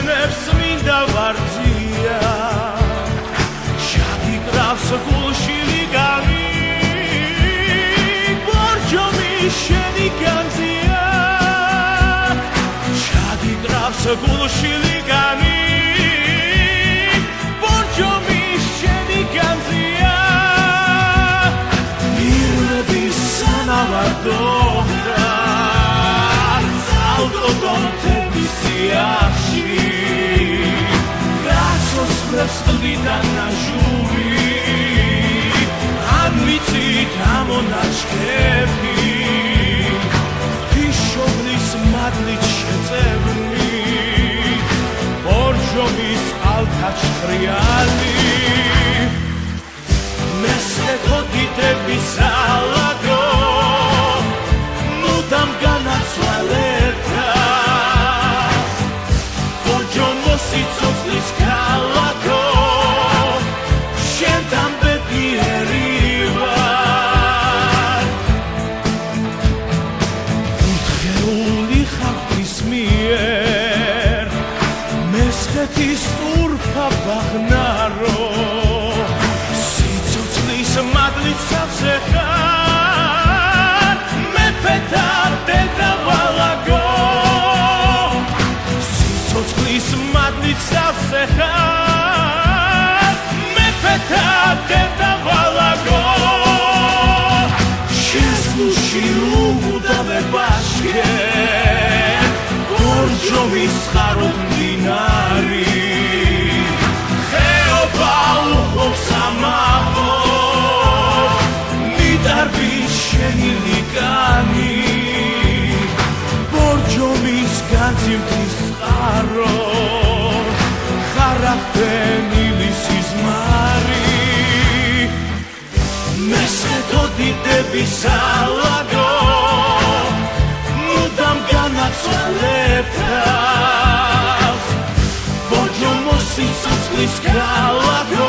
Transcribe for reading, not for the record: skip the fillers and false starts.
ჩვენებს მინდა ვარძია შაგიკრავს გულში ლიგანი ბორჯომი შენი განძია შაგიკრავს გულში ლიგანი ბორჯომი შენი განძია მირნების სანავარდო Sklidana žuri Admicit amonačkevi Ti šoglis madlić šecevni Borđomis altač hrijali Mesle kodi tebi salago Nudam ga na cvaleta Borđomosi coclis kalago Mesketis urpa baghnaro Sitsotlis madlits avzekhan Mepeta deda valago Sitsotlis madlits avzekhan Mepeta deda valago Shezlushi ruda vebashken Borjomis kharod dinari Kheoba ukhobs amavo Midarbi sheni ligani Borjomis gandzimtis kharo Kharaqteni lisizmari Meskedodi debi salago Mudam ganacvaleptas Borjomosi coclis kalago